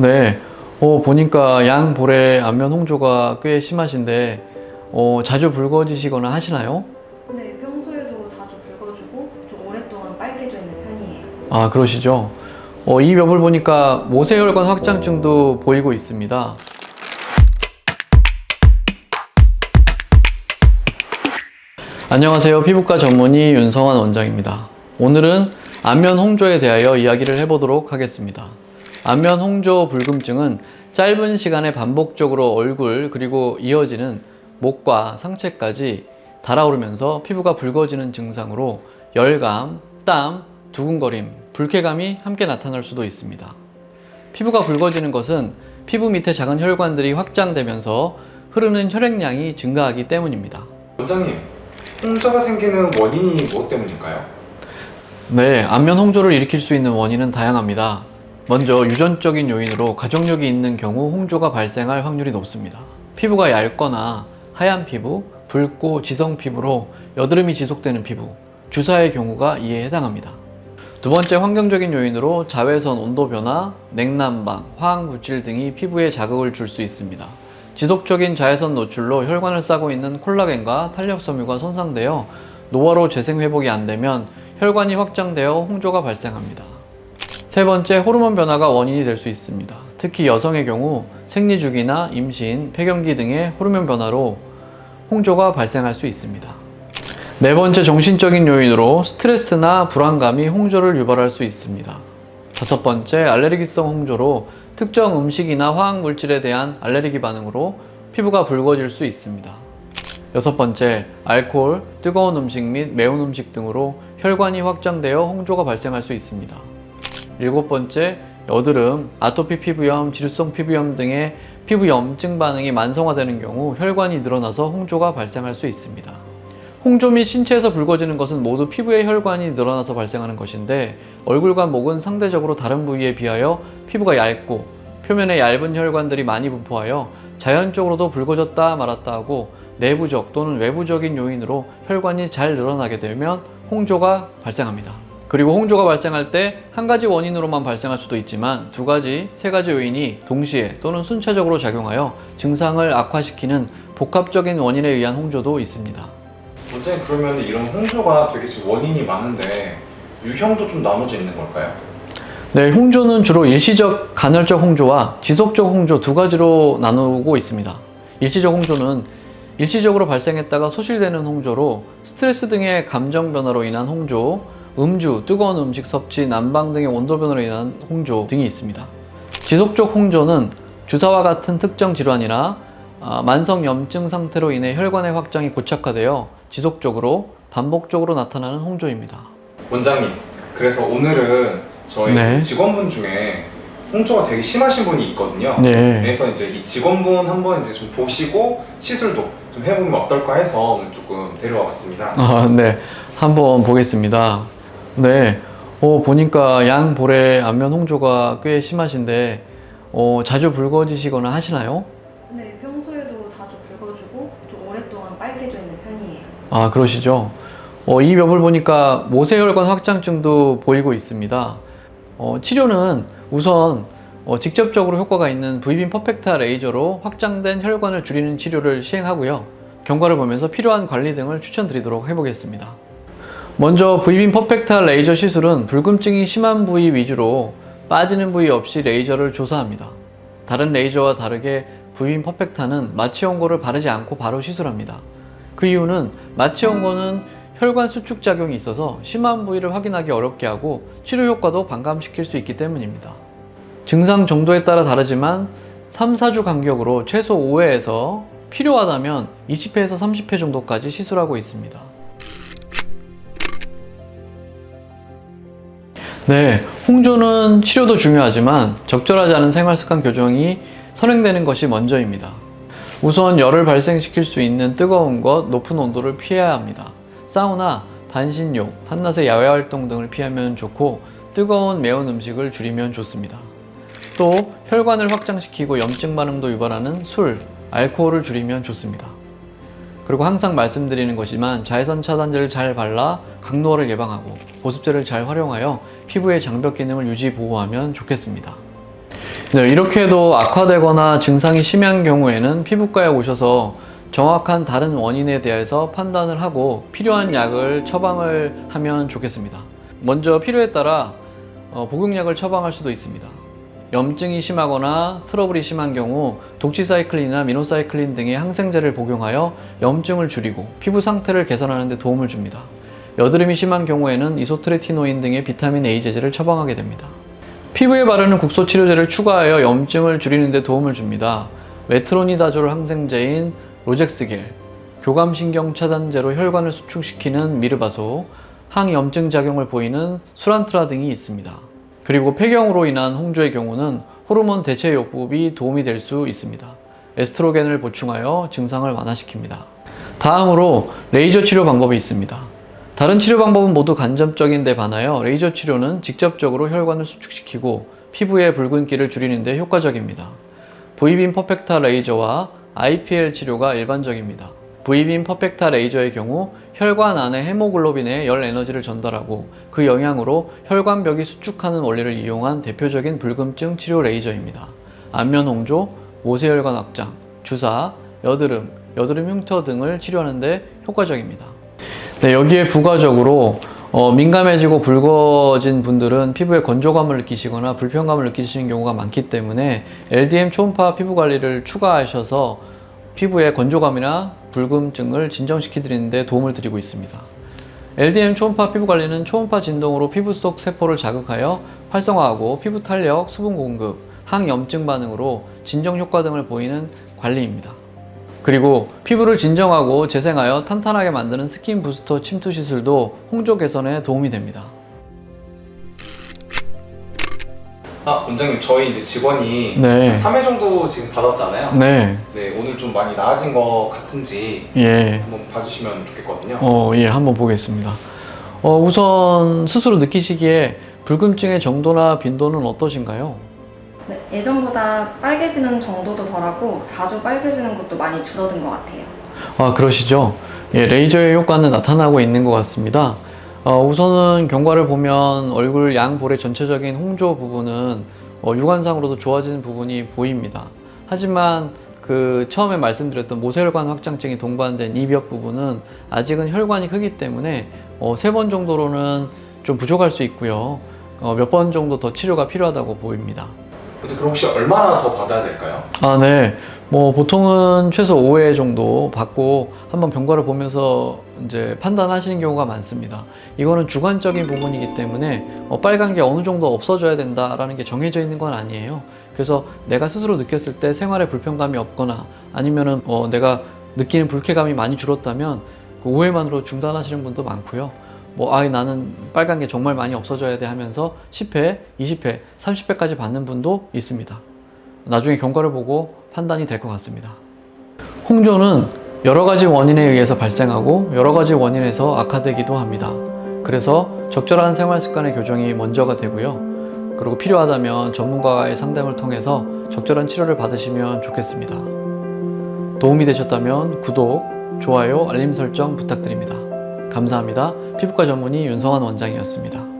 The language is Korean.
네, 보니까 양볼의 안면 홍조가 꽤 심하신데 자주 붉어지시거나 하시나요? 네, 평소에도 자주 붉어지고 좀 오랫동안 빨개져 있는 편이에요. 아, 그러시죠? 이 묘볼 보니까 모세혈관 확장증도 보이고 있습니다. 안녕하세요. 피부과 전문의 윤성환 원장입니다. 오늘은 안면 홍조에 대하여 이야기를 해보도록 하겠습니다. 안면 홍조 붉음증은 짧은 시간에 반복적으로 얼굴 그리고 이어지는 목과 상체까지 달아오르면서 피부가 붉어지는 증상으로 열감, 땀, 두근거림, 불쾌감이 함께 나타날 수도 있습니다. 피부가 붉어지는 것은 피부 밑에 작은 혈관들이 확장되면서 흐르는 혈액량이 증가하기 때문입니다. 원장님, 홍조가 생기는 원인이 무엇 때문일까요? 네, 안면 홍조를 일으킬 수 있는 원인은 다양합니다. 먼저 유전적인 요인으로 가족력이 있는 경우 홍조가 발생할 확률이 높습니다. 피부가 얇거나 하얀 피부, 붉고 지성 피부로 여드름이 지속되는 피부, 주사의 경우가 이에 해당합니다. 두 번째, 환경적인 요인으로 자외선 온도 변화, 냉난방, 화학물질 등이 피부에 자극을 줄 수 있습니다. 지속적인 자외선 노출로 혈관을 싸고 있는 콜라겐과 탄력 섬유가 손상되어 노화로 재생 회복이 안 되면 혈관이 확장되어 홍조가 발생합니다. 세 번째, 호르몬 변화가 원인이 될 수 있습니다. 특히 여성의 경우 생리주기나 임신, 폐경기 등의 호르몬 변화로 홍조가 발생할 수 있습니다. 네 번째, 정신적인 요인으로 스트레스나 불안감이 홍조를 유발할 수 있습니다. 다섯 번째, 알레르기성 홍조로 특정 음식이나 화학 물질에 대한 알레르기 반응으로 피부가 붉어질 수 있습니다. 여섯 번째, 알코올, 뜨거운 음식 및 매운 음식 등으로 혈관이 확장되어 홍조가 발생할 수 있습니다. 일곱 번째, 여드름, 아토피 피부염, 지루성 피부염 등의 피부 염증 반응이 만성화되는 경우 혈관이 늘어나서 홍조가 발생할 수 있습니다. 홍조 및 신체에서 붉어지는 것은 모두 피부의 혈관이 늘어나서 발생하는 것인데 얼굴과 목은 상대적으로 다른 부위에 비하여 피부가 얇고 표면에 얇은 혈관들이 많이 분포하여 자연적으로도 붉어졌다 말았다 하고 내부적 또는 외부적인 요인으로 혈관이 잘 늘어나게 되면 홍조가 발생합니다. 그리고 홍조가 발생할 때 한 가지 원인으로만 발생할 수도 있지만 두 가지, 세 가지 요인이 동시에 또는 순차적으로 작용하여 증상을 악화시키는 복합적인 원인에 의한 홍조도 있습니다. 원장님, 그러면 이런 홍조가 되게 지금 원인이 많은데 유형도 좀 나눠져 있는 걸까요? 네, 홍조는 주로 일시적 간헐적 홍조와 지속적 홍조 두 가지로 나누고 있습니다. 일시적 홍조는 일시적으로 발생했다가 소실되는 홍조로 스트레스 등의 감정 변화로 인한 홍조, 음주, 뜨거운 음식 섭취, 난방 등의 온도 변화로 인한 홍조 등이 있습니다. 지속적 홍조는 주사와 같은 특정 질환이나 만성 염증 상태로 인해 혈관의 확장이 고착화되어 지속적으로 반복적으로 나타나는 홍조입니다. 원장님, 그래서 오늘은 저희 네. 직원분 중에 홍조가 되게 심하신 분이 있거든요. 네. 그래서 이제 이 직원분 한번 이제 좀 보시고 시술도 좀 해보면 어떨까 해서 오늘 조금 데려와 봤습니다. 네. 한번 보겠습니다. 네. 보니까 양볼의 안면 홍조가 꽤 심하신데 자주 붉어지시거나 하시나요? 네, 평소에도 자주 붉어지고 좀 오랫동안 빨개져 있는 편이에요. 아, 그러시죠? 이 묘볼 보니까 모세혈관 확장증도 보이고 있습니다. 치료는 우선 직접적으로 효과가 있는 V빔 퍼펙타 레이저로 확장된 혈관을 줄이는 치료를 시행하고요. 경과를 보면서 필요한 관리 등을 추천드리도록 해보겠습니다. 먼저 V빔 퍼펙타 레이저 시술은 붉음증이 심한 부위 위주로 빠지는 부위 없이 레이저를 조사합니다. 다른 레이저와 다르게 V빔 퍼펙타는 마취 연고를 바르지 않고 바로 시술합니다. 그 이유는 마취 연고는 혈관 수축 작용이 있어서 심한 부위를 확인하기 어렵게 하고 치료 효과도 반감시킬 수 있기 때문입니다. 증상 정도에 따라 다르지만 3, 4주 간격으로 최소 5회에서 필요하다면 20회에서 30회 정도까지 시술하고 있습니다. 네, 홍조는 치료도 중요하지만 적절하지 않은 생활습관 교정이 선행되는 것이 먼저입니다. 우선 열을 발생시킬 수 있는 뜨거운 것, 높은 온도를 피해야 합니다. 사우나, 반신욕, 한낮의 야외활동 등을 피하면 좋고 뜨거운 매운 음식을 줄이면 좋습니다. 또 혈관을 확장시키고 염증 반응도 유발하는 술, 알코올을 줄이면 좋습니다. 그리고 항상 말씀드리는 것이지만 자외선 차단제를 잘 발라 각노화를 예방하고 보습제를 잘 활용하여 피부의 장벽 기능을 유지 보호하면 좋겠습니다. 네, 이렇게도 악화되거나 증상이 심한 경우에는 피부과에 오셔서 정확한 다른 원인에 대해서 판단을 하고 필요한 약을 처방을 하면 좋겠습니다. 먼저 필요에 따라 복용약을 처방할 수도 있습니다. 염증이 심하거나 트러블이 심한 경우 독치사이클린이나 미노사이클린 등의 항생제를 복용하여 염증을 줄이고 피부 상태를 개선하는 데 도움을 줍니다. 여드름이 심한 경우에는 이소트레티노인 등의 비타민 A 제제를 처방하게 됩니다. 피부에 바르는 국소 치료제를 추가하여 염증을 줄이는 데 도움을 줍니다. 메트로니다졸 항생제인 로젝스겔, 교감신경 차단제로 혈관을 수축시키는 미르바소, 항염증 작용을 보이는 수란트라 등이 있습니다. 그리고 폐경으로 인한 홍조의 경우는 호르몬 대체 요법이 도움이 될 수 있습니다. 에스트로겐을 보충하여 증상을 완화시킵니다. 다음으로 레이저 치료 방법이 있습니다. 다른 치료 방법은 모두 간접적인 데 반하여 레이저 치료는 직접적으로 혈관을 수축시키고 피부의 붉은기를 줄이는 데 효과적입니다. V빔 퍼펙타 레이저와 IPL 치료가 일반적입니다. V빔 퍼펙타 레이저의 경우 혈관 안에 헤모글로빈에 열 에너지를 전달하고 그 영향으로 혈관벽이 수축하는 원리를 이용한 대표적인 불금증 치료 레이저입니다. 안면 홍조, 모세혈관 확장, 주사, 여드름, 여드름 흉터 등을 치료하는 데 효과적입니다. 네, 여기에 부가적으로 민감해지고 붉어진 분들은 피부에 건조감을 느끼시거나 불편감을 느끼시는 경우가 많기 때문에 LDM 초음파 피부 관리를 추가하셔서 피부의 건조감이나 붉음증을 진정시켜 드리는 데 도움을 드리고 있습니다. LDM 초음파 피부 관리는 초음파 진동으로 피부 속 세포를 자극하여 활성화하고 피부 탄력, 수분 공급, 항염증 반응으로 진정 효과 등을 보이는 관리입니다. 그리고 피부를 진정하고 재생하여 탄탄하게 만드는 스킨 부스터 침투 시술도 홍조 개선에 도움이 됩니다. 원장님, 저희 이제 직원이 네. 3회 정도 지금 받았잖아요. 네. 네, 오늘 좀 많이 나아진 것 같은지 예. 한번 봐주시면 좋겠거든요. 예, 한번 보겠습니다. 우선 스스로 느끼시기에 불금증의 정도나 빈도는 어떠신가요? 네, 예전보다 빨개지는 정도도 덜하고 자주 빨개지는 것도 많이 줄어든 것 같아요. 그러시죠? 예, 레이저의 효과는 나타나고 있는 것 같습니다. 우선은 경과를 보면 얼굴 양볼의 전체적인 홍조 부분은 육안상으로도 좋아지는 부분이 보입니다. 하지만 처음에 말씀드렸던 모세혈관 확장증이 동반된 이 벽 부분은 아직은 혈관이 크기 때문에 3번 정도로는 좀 부족할 수 있고요. 몇 번 정도 더 치료가 필요하다고 보입니다. 근데 그럼 혹시 얼마나 더 받아야 될까요? 네. 보통은 최소 5회 정도 받고 한번 경과를 보면서 이제 판단하시는 경우가 많습니다. 이거는 주관적인 부분이기 때문에 빨간 게 어느 정도 없어져야 된다라는 게 정해져 있는 건 아니에요. 그래서 내가 스스로 느꼈을 때 생활에 불편감이 없거나 아니면은 내가 느끼는 불쾌감이 많이 줄었다면 그 5회만으로 중단하시는 분도 많고요. 나는 빨간 게 정말 많이 없어져야 돼 하면서 10회, 20회, 30회까지 받는 분도 있습니다. 나중에 경과를 보고 판단이 될 것 같습니다. 홍조는 여러 가지 원인에 의해서 발생하고 여러 가지 원인에서 악화되기도 합니다. 그래서 적절한 생활 습관의 교정이 먼저가 되고요. 그리고 필요하다면 전문가의 상담을 통해서 적절한 치료를 받으시면 좋겠습니다. 도움이 되셨다면 구독, 좋아요, 알림 설정 부탁드립니다. 감사합니다. 피부과 전문의 윤성환 원장이었습니다.